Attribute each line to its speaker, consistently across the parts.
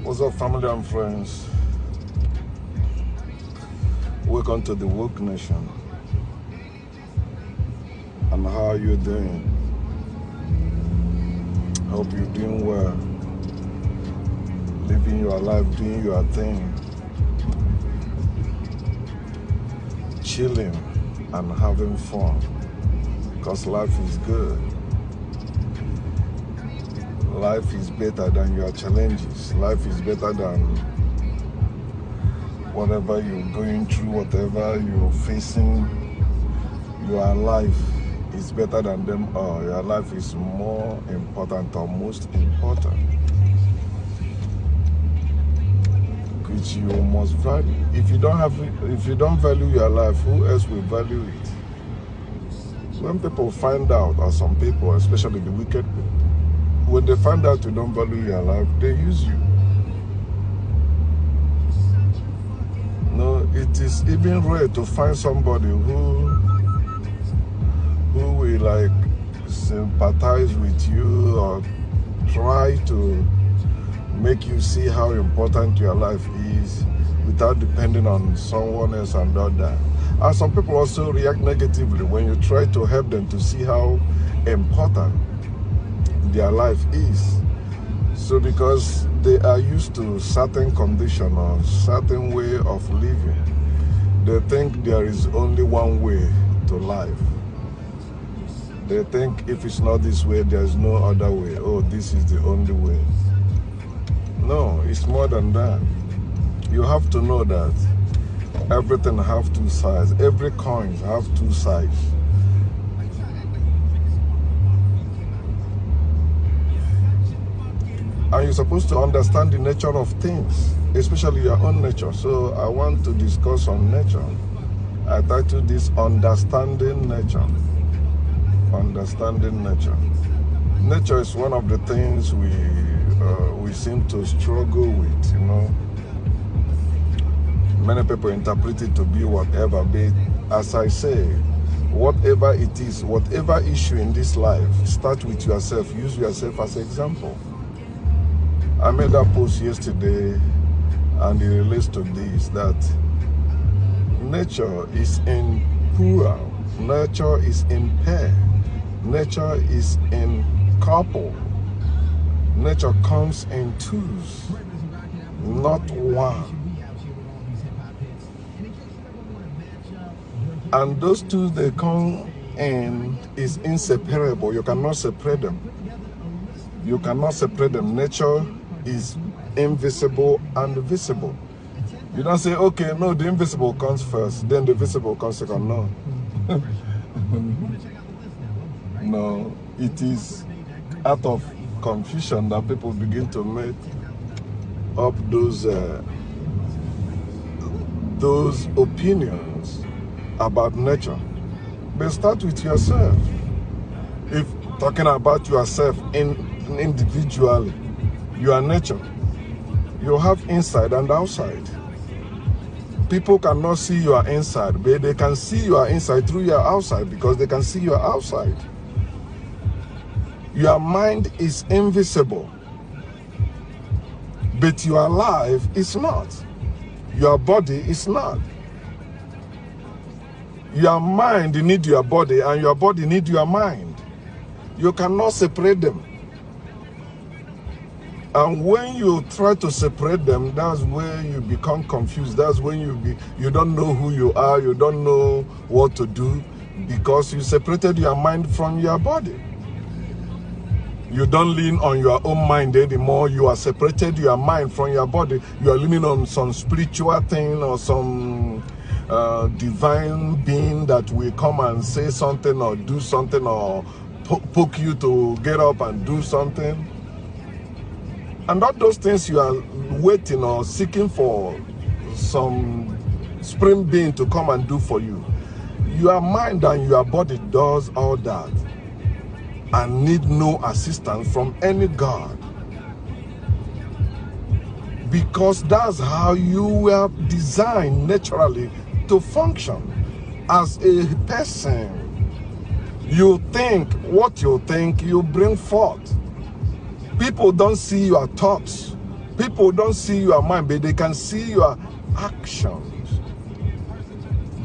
Speaker 1: What's up, family and friends? Welcome to the Woke Nation. And how are you doing? Hope you're doing well. Living your life, doing your thing. Chilling and having fun. Because life is good. Life is better than your challenges. Life is better than whatever you're going through, whatever you're facing. Your life is better than them all. Your life is more important or most important, which you must value. If you don't value your life, who else will value it? When people find out, or some people, especially the wicked people, when they find out you don't value your life, they use you. No, it is even rare to find somebody who will like sympathize with you or try to make you see how important your life is without depending on someone else and all that. And some people also react negatively when you try to help them to see how important their life is. So because they are used to certain condition or certain way of living, they think there is only one way to life. They think if it's not this way, there's no other way. Oh, this is the only way. No, it's more than that. You have to know that everything have two sides. Every coin have two sides. And you're supposed to understand the nature of things, especially your own nature. So I want to discuss on nature. I titled this Understanding Nature. Understanding nature. Nature is one of the things we seem to struggle with, you know. Many people interpret it to be whatever, but as I say, whatever it is, whatever issue in this life, start with yourself. Use yourself as an example. I made that post yesterday, and it relates to this, that nature is in plural, nature is in pair, nature is in couple, nature comes in twos, not one. And those two they come in is inseparable. You cannot separate them. You cannot separate them. Nature is invisible and visible. You don't say, okay, no, the invisible comes first, then the visible comes second. No. No, it is out of confusion that people begin to make up those opinions about nature. But start with yourself. If talking about yourself individually, you are nature. You have inside and outside. People cannot see your inside, but they can see your inside through your outside because they can see your outside. Your mind is invisible, but your life is not. Your body is not. Your mind needs your body and your body needs your mind. You cannot separate them. And when you try to separate them, that's where you become confused. That's when you don't know who you are, you don't know what to do, because you separated your mind from your body. You don't lean on your own mind anymore. You are separated your mind from your body. You are leaning on some spiritual thing or some divine being that will come and say something or do something or poke you to get up and do something. And all those things you are waiting or seeking for some spring being to come and do for you. Your mind and your body does all that and need no assistance from any God. Because that's how you were designed naturally to function as a person. You think what you think, you bring forth. People don't see your thoughts. People don't see your mind, but they can see your actions.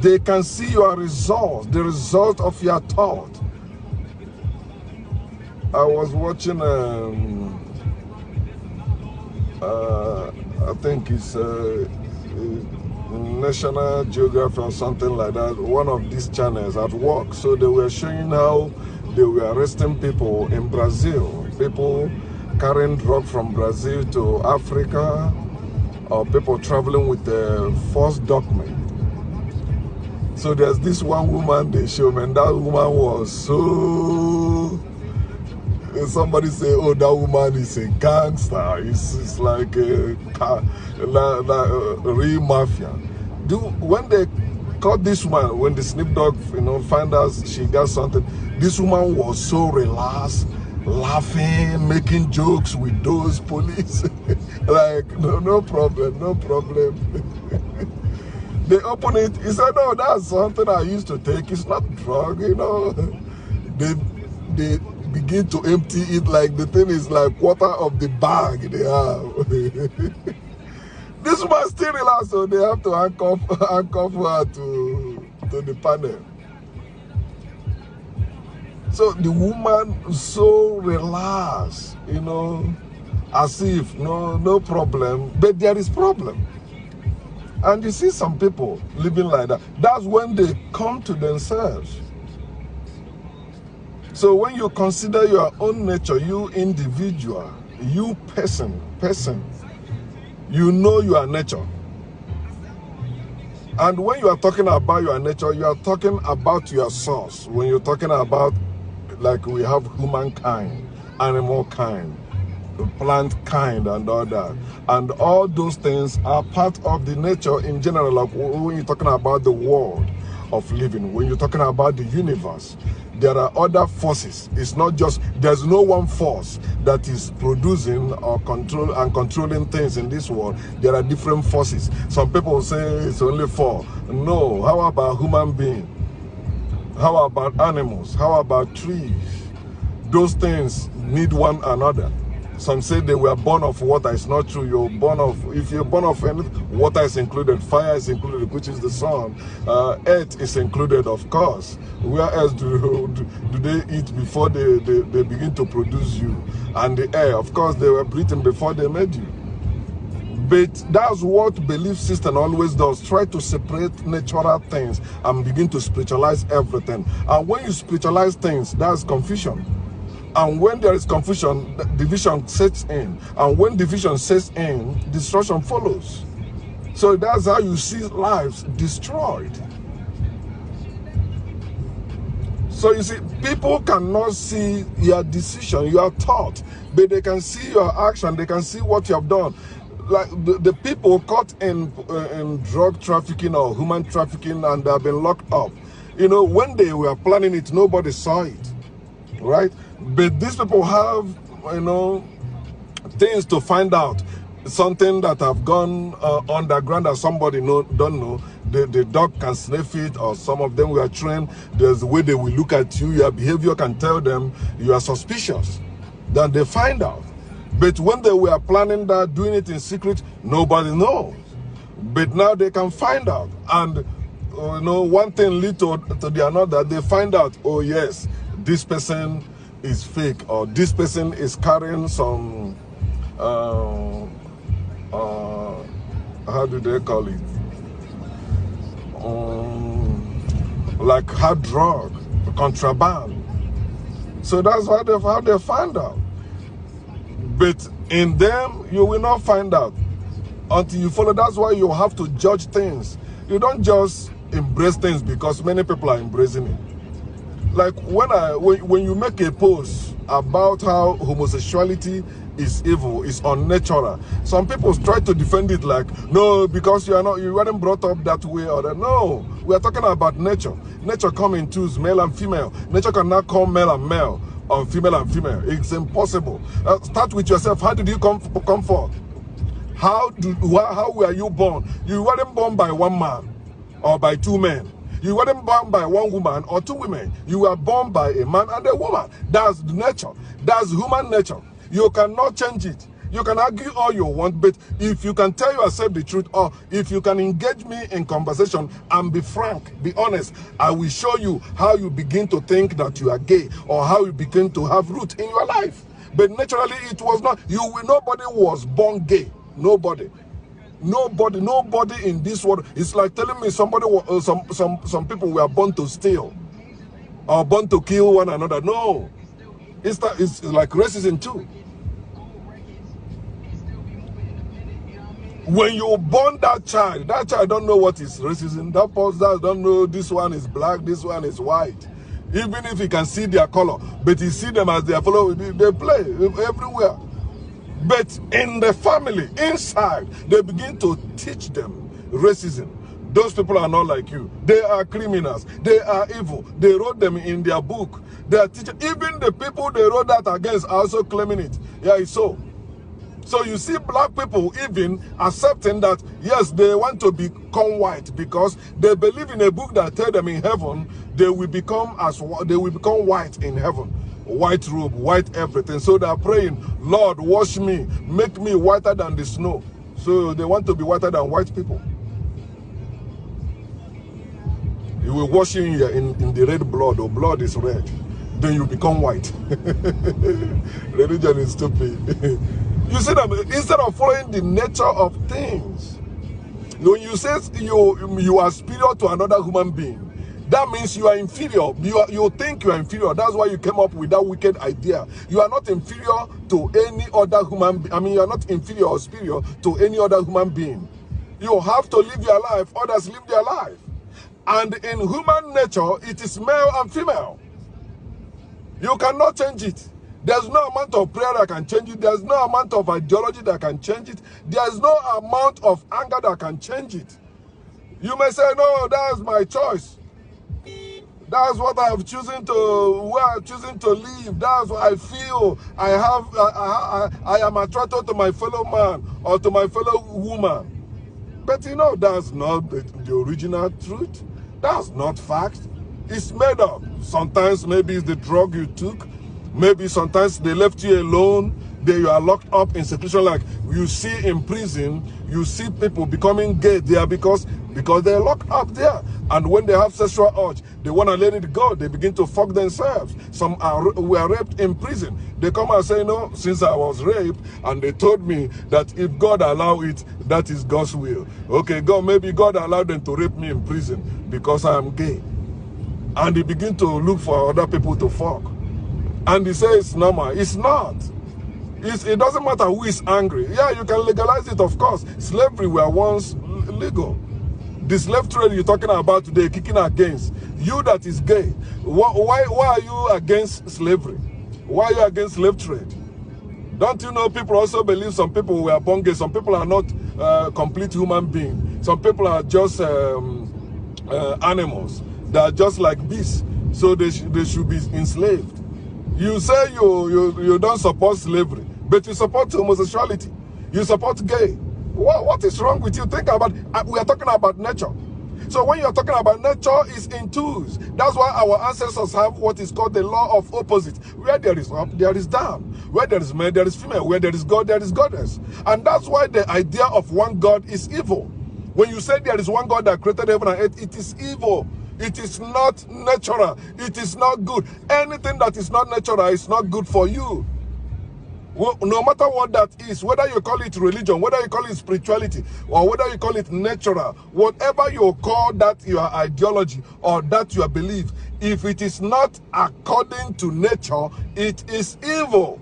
Speaker 1: They can see your results, the result of your thought. I was watching, I think it's National Geographic or something like that, one of these channels at work. So they were showing how they were arresting people in Brazil, people carrying drugs from Brazil to Africa, or people traveling with a false document. So there's this one woman they show me, and that woman was so... Somebody say, oh, that woman is a gangster. It's like a real mafia. When they caught this woman, when the Snoop Dogg, find out she got something, this woman was so relaxed, laughing, making jokes with those police. Like, no problem, no problem. They open it. He said, no, that's something I used to take. It's not drug, They begin to empty it like the thing is like quarter of the bag they have. This one still relaxed, so they have to handcuff her to the panel. So the woman so relaxed, as if no problem, but there is problem. And you see some people living like that. That's when they come to themselves. So when you consider your own nature, you individual, you person, you know your nature. And when you are talking about your nature, you are talking about your source. When you're talking about, like we have humankind, animal kind, plant kind and all that. And all those things are part of the nature in general, like when you're talking about the world of living, when you're talking about the universe. There are other forces. It's not just, there's no one force that is producing or controlling things in this world. There are different forces. Some people say it's only 4. No, how about human beings? How about animals? How about trees? Those things need one another. Some say they were born of water. It's not true. If you're born of anything, water is included, fire is included, which is the sun. Earth is included, of course. Where else do they eat before they begin to produce you? And the air, of course, they were breathing before they made you. But that's what belief system always does. Try to separate natural things and begin to spiritualize everything. And when you spiritualize things, that's confusion. And when there is confusion, division sets in. And when division sets in, destruction follows. So that's how you see lives destroyed. So you see, people cannot see your decision, your thought, but they can see your action, they can see what you have done. Like the people caught in drug trafficking or human trafficking and they have been locked up. When they were planning it, nobody saw it, right? But these people have, things to find out. Something that have gone underground that somebody don't know. The dog can sniff it, or some of them were trained. There's a way they will look at you. Your behavior can tell them you are suspicious. Then they find out. But when they were planning that, doing it in secret, nobody knows. But now they can find out. And, one thing leads to the another. They find out, oh yes, this person is fake, or this person is carrying some, how do they call it? Like hard drug, contraband. So that's how they find out. But in them, you will not find out until you follow. That's why you have to judge things. You don't just embrace things because many people are embracing it. Like when you make a post about how homosexuality is evil, is unnatural, some people try to defend it like, no, because you weren't brought up that way or that. No, we are talking about nature. Nature comes in twos, male and female. Nature cannot come male and male or female and female. It's impossible. Start with yourself. How did you come forth? How were you born? You weren't born by one man or by two men. You weren't born by one woman or two women. You were born by a man and a woman. That's nature. That's human nature. You cannot change it. You can argue all you want, but if you can tell yourself the truth, or if you can engage me in conversation and be frank, be honest, I will show you how you begin to think that you are gay, or how you begin to have root in your life. But naturally, it was not. Nobody was born gay. Nobody. Nobody in this world. It's like telling me somebody, some people were born to steal or born to kill one another. No, it's like racism too. When you born that child don't know what is racism. That person don't know this one is black, this one is white. Even if he can see their color, but he see them as their fellow, they play everywhere. But in the family, inside, they begin to teach them racism. Those people are not like you. They are criminals. They are evil. They wrote them in their book. They are teaching. Even the people they wrote that against are also claiming it. Yeah, it's so. So you see black people even accepting that, yes, they want to become white because they believe in a book that tells them in heaven they will become white in heaven. White robe, white everything. So they are praying, Lord, wash me, make me whiter than the snow. So they want to be whiter than white people. You will wash in the red blood, or blood is red. Then you become white. Religion is stupid. You see that instead of following the nature of things, when you say you are superior to another human being, that means you are inferior. You think you are inferior. That's why you came up with that wicked idea. You are not inferior to any other human. I mean, you are not inferior or superior to any other human being. You have to live your life. Others live their life. And in human nature, it is male and female. You cannot change it. There's no amount of prayer that can change it. There's no amount of ideology that can change it. There's no amount of anger that can change it. You may say, no, that's my choice. That's what I've chosen to, where I'm choosing to live. That's what I feel. I am attracted to my fellow man or to my fellow woman. But you know, that's not the original truth. That's not fact. It's made up. Sometimes maybe it's the drug you took. Maybe sometimes they left you alone. You are locked up in seclusion, like you see in prison. You see people becoming gay there because they're locked up there. And when they have sexual urge, they want to let it go. They begin to fuck themselves. Some were raped in prison. They come and say, no, since I was raped, and they told me that if God allow it, that is God's will. Okay, maybe God allowed them to rape me in prison because I am gay. And they begin to look for other people to fuck. And they say it's normal. It's not. It doesn't matter who is angry. Yeah, you can legalize it, of course. Slavery were once legal. The slave trade you're talking about today, kicking against, you that is gay, why are you against slavery? Why are you against slave trade? Don't you know people also believe some people were born gay? Some people are not complete human beings. Some people are just animals. They are just like beasts. So they should be enslaved. You say you don't support slavery, but you support homosexuality. You support gay. What is wrong with you? Think about, we are talking about nature. So when you're talking about nature, it's in twos. That's why our ancestors have what is called the law of opposite. Where there is up, there is down. Where there is male, there is female. Where there is God, there is goddess. And that's why the idea of one God is evil. When you say there is one God that created heaven and earth, it is evil. It is not natural. It is not good. Anything that is not natural is not good for you. Well, no matter what that is, whether you call it religion, whether you call it spirituality, or whether you call it natural, whatever you call that your ideology or that your belief, if it is not according to nature, it is evil.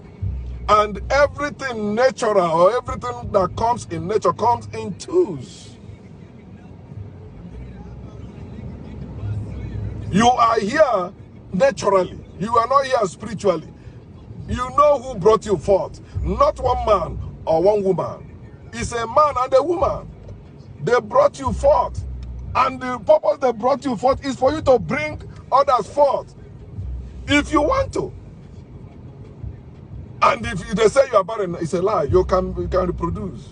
Speaker 1: And everything natural or everything that comes in nature comes in twos. You are here naturally. You are not here spiritually. You know who brought you forth. Not one man or one woman. It's a man and a woman. They brought you forth. And the purpose they brought you forth is for you to bring others forth. If you want to. And if they say you are barren, it's a lie. You can reproduce.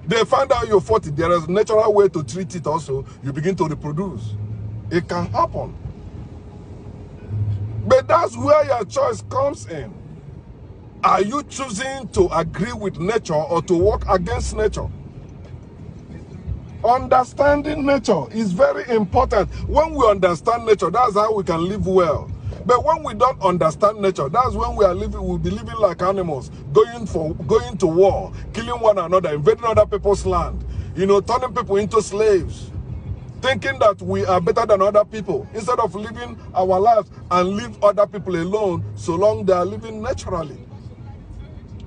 Speaker 1: They find out you're 40. There is a natural way to treat it also. You begin to reproduce. It can happen. But that's where your choice comes in. Are you choosing to agree with nature or to work against nature? Understanding nature is very important. When we understand nature, that's how we can live well. But when we don't understand nature, that's when we'll be living like animals, going to war, killing one another, invading other people's land, turning people into slaves, thinking that we are better than other people, instead of living our lives and leave other people alone so long they are living naturally.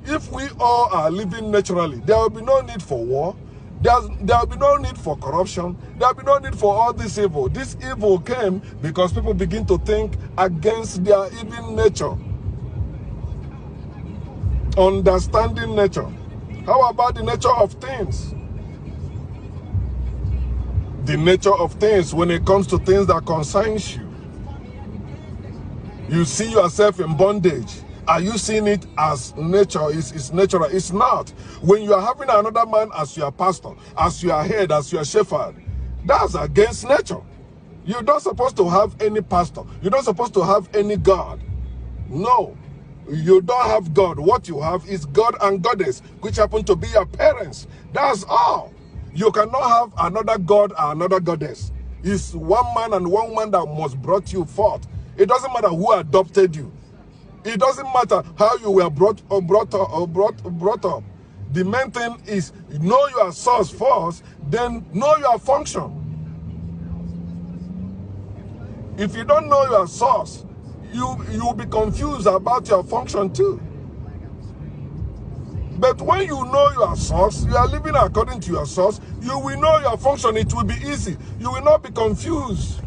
Speaker 1: If we all are living naturally, there will be no need for war. There will be no need for corruption. There will be no need for all this evil. This evil came because people begin to think against their even nature. Understanding nature. How about the nature of things? The nature of things when it comes to things that concerns you. You see yourself in bondage. Are you seeing it as nature? It's natural. It's not. When you are having another man as your pastor, as your head, as your shepherd, that's against nature. You're not supposed to have any pastor. You're not supposed to have any God. No. You don't have God. What you have is God and goddess, which happen to be your parents. That's all. You cannot have another God and another goddess. It's one man and one woman that must brought you forth. It doesn't matter who adopted you. It doesn't matter how you were brought up. The main thing is know your source first, then know your function. If you don't know your source, you'll be confused about your function too. But when you know your source, you are living according to your source, you will know your function. It will be easy. You will not be confused.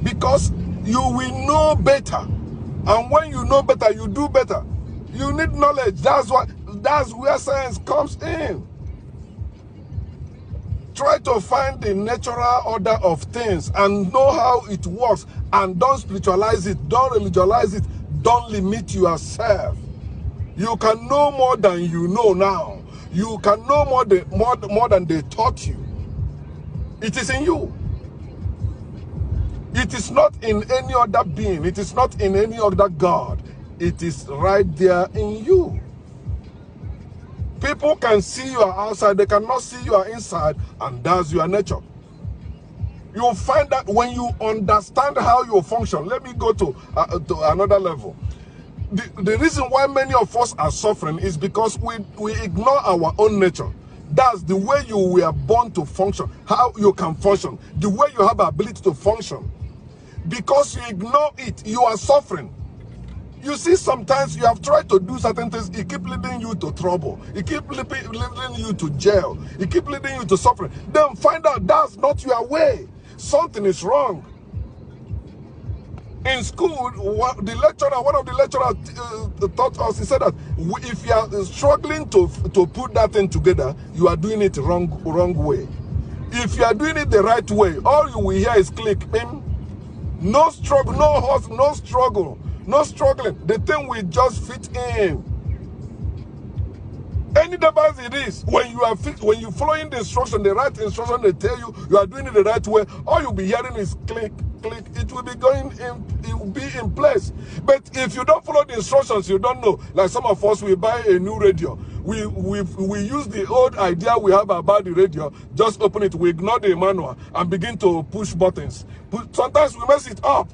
Speaker 1: Because you will know better. And when you know better, you do better. You need knowledge. That's where science comes in. Try to find the natural order of things and know how it works. And don't spiritualize it. Don't religionize it. Don't limit yourself. You can know more than you know now. You can know more than they taught you. It is in you. It is not in any other being. It is not in any other God. It is right there in you. People can see you are outside. They cannot see you are inside. And that's your nature. You'll find that when you understand how you function. Let me go to another level. The reason why many of us are suffering is because we ignore our own nature. That's the way you were born to function. How you can function. The way you have the ability to function. Because you ignore it, you are suffering. You see, sometimes you have tried to do certain things, it keeps leading you to trouble. It keeps leading you to jail. It keeps leading you to suffering. Then find out that's not your way. Something is wrong. In school, one of the lecturers taught us, he said that if you are struggling to put that thing together, you are doing it wrong way. If you are doing it the right way, all you will hear is click, bing. No struggle, no hustle, no struggle, no struggling. The thing will just fit in. Any device it is, when you following the instruction, the right instruction, they tell you you are doing it the right way, all you'll be hearing is click, click. It will be going in, it will be in place. But if you don't follow the instructions, you don't know. Like some of us, we buy a new radio. We use the old idea we have about the radio, just open it, we ignore the manual and begin to push buttons. Sometimes we mess it up.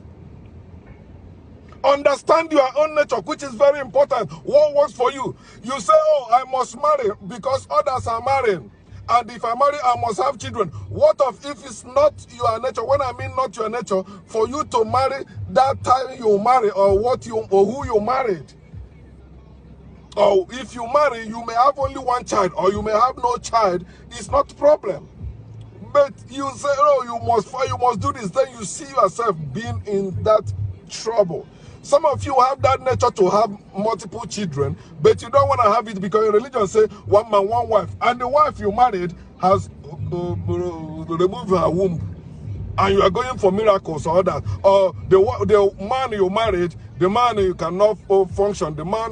Speaker 1: Understand your own nature, which is very important. What works for you? You say, oh, I must marry because others are marrying. And if I marry, I must have children. What if it's not your nature? When I mean not your nature, for you to marry that time you marry or who you married. Or if you marry, you may have only one child or you may have no child. It's not a problem. But you say, oh, you must do this. Then you see yourself being in that trouble. Some of you have that nature to have multiple children, but you don't want to have it because your religion says one man, one wife. And the wife you married has removed her womb. And you are going for miracles or that. Or the man you married, the man you cannot function. The man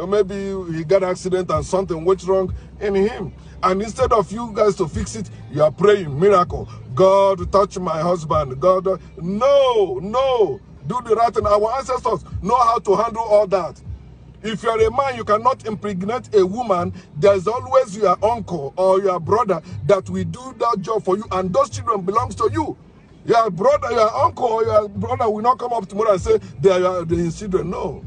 Speaker 1: maybe he got an accident and something went wrong in him. And instead of you guys to fix it, you are praying, miracle. God, touch my husband. God, no. do the right thing. Our ancestors know how to handle all that. If you're a man, you cannot impregnate a woman. There's always your uncle or your brother that will do that job for you, and those children belongs to you. Your brother, your uncle or your brother will not come up tomorrow and say they are the children. No.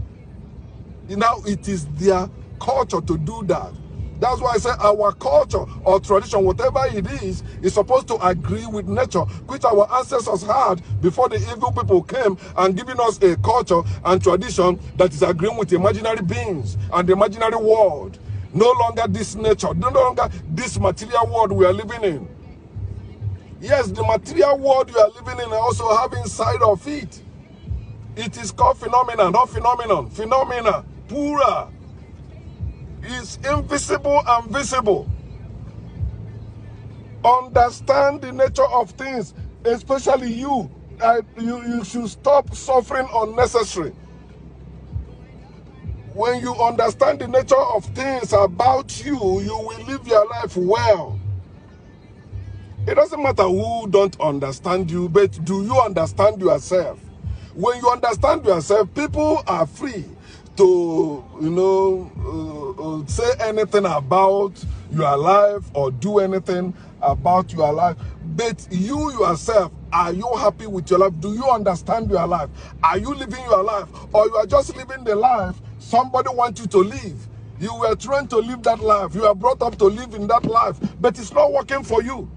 Speaker 1: Now it is their culture to do that. That's why I say our culture or tradition, whatever it is supposed to agree with nature, which our ancestors had before the evil people came and giving us a culture and tradition that is agreeing with imaginary beings and the imaginary world. No longer this nature, no longer this material world we are living in. Yes, the material world you are living in also have inside of it. It is called phenomena, not phenomenon. Phenomena, pura. Is invisible and visible. Understand the nature of things, especially you. You should stop suffering unnecessary. When you understand the nature of things about you, you will live your life well. It doesn't matter who don't understand you, but do you understand yourself? When you understand yourself, people are free to, say anything about your life or do anything about your life. But you yourself, are you happy with your life? Do you understand your life? Are you living your life? Or you are just living the life somebody wants you to live? You were trained to live that life. You are brought up to live in that life, but it's not working for you.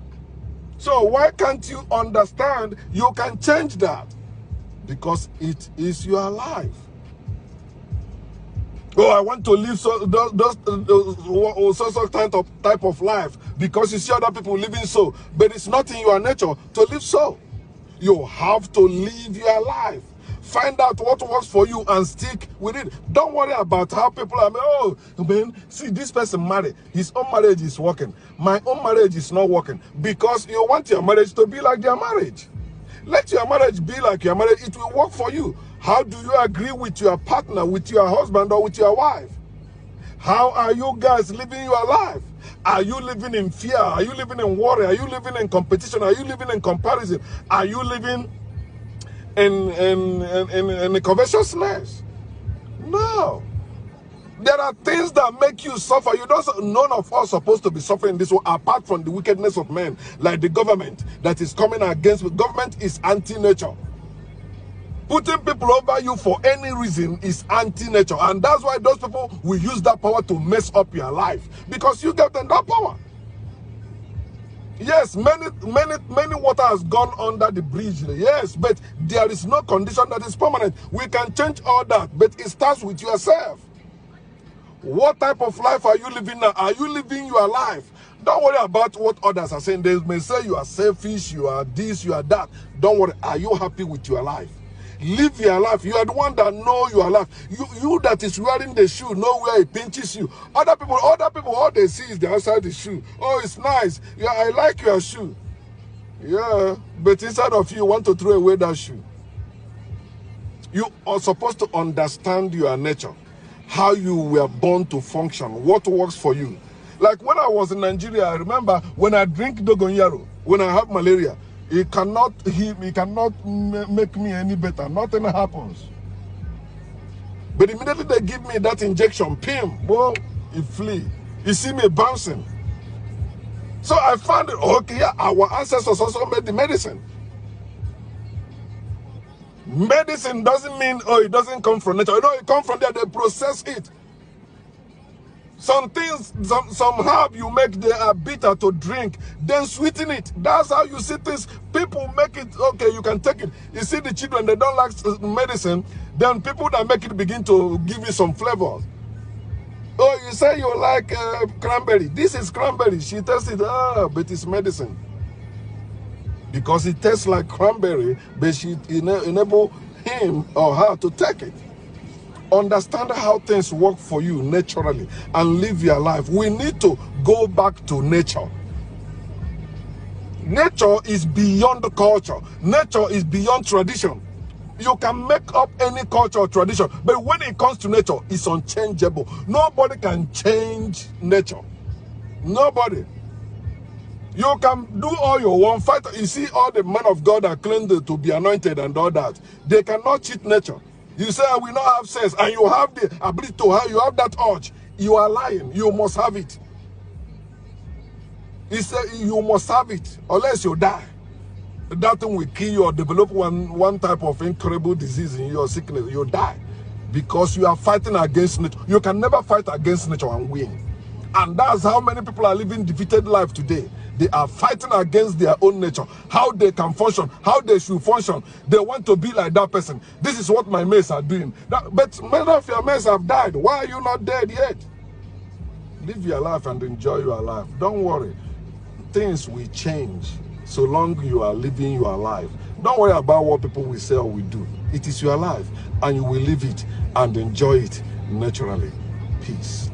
Speaker 1: So why can't you understand you can change that? Because it is your life. Oh, I want to live so type of life because you see other people living so. But it's not in your nature to live so. You have to live your life. Find out what works for you and stick with it. Don't worry about how people are. Oh, man, see, this person married. His own marriage is working. My own marriage is not working. Because you want your marriage to be like their marriage. Let your marriage be like your marriage. It will work for you. How do you agree with your partner, with your husband, or with your wife? How are you guys living your life? Are you living in fear? Are you living in worry? Are you living in competition? Are you living in comparison? Are you living in covetousness? No. There are things that make you suffer. None of us are supposed to be suffering this way apart from the wickedness of men, like the government that is coming against. Government is anti-nature. Putting people over you for any reason is anti-nature, and that's why those people will use that power to mess up your life, because you gave them that power. Yes, many water has gone under the bridge. Yes, but there is no condition that is permanent. We can change all that, but it starts with yourself. What type of life are you living now? Are you living your life? Don't worry about what others are saying. They may say you are selfish, you are this, you are that. Don't worry. Are you happy with your life? Live your life. You are the one that know your life. You that is wearing the shoe know where it pinches you. Other people, all they see is the outside the shoe. Oh, it's nice. Yeah, I like your shoe. Yeah, but inside of you want to throw away that shoe. You are supposed to understand your nature, how you were born to function, what works for you. Like when I was in Nigeria, I remember when I drink Dogonyaro, when I have malaria, it cannot heal me, it cannot make me any better. Nothing happens. But immediately they give me that injection, pim, boom, it flee. You see me bouncing. So I found it, okay, yeah, our ancestors also made the medicine. Medicine doesn't mean, oh, it doesn't come from nature. You know, it comes from there, they process it. Some things, some herb you make, they are bitter to drink, then sweeten it. That's how you see things. People make it, okay, you can take it. You see the children, they don't like medicine, then people that make it begin to give you some flavors. Oh, you say you like cranberry. This is cranberry. She tastes it, but it's medicine. Because it tastes like cranberry, but she enable him or her to take it. Understand how things work for you naturally and live your life. We need to go back to nature. Nature is beyond culture. Nature is beyond tradition. You can make up any culture or tradition, but when it comes to nature, it's unchangeable. Nobody can change nature. Nobody. You can do all you want, fight. You see, all the men of God that claim to be anointed and all that, they cannot cheat nature. You say, I will not have sex, and you have the ability to have, you have that urge. You are lying. You must have it. He said, you must have it, unless you die. That thing will kill you or develop one type of incurable disease in your sickness. You die because you are fighting against nature. You can never fight against nature and win. And that's how many people are living defeated life today. They are fighting against their own nature, how they can function, how they should function. They want to be like that person. This is what my mates are doing. But many of your mates have died. Why are you not dead yet? Live your life and enjoy your life. Don't worry. Things will change so long you are living your life. Don't worry about what people will say or will do. It is your life, and you will live it and enjoy it naturally. Peace.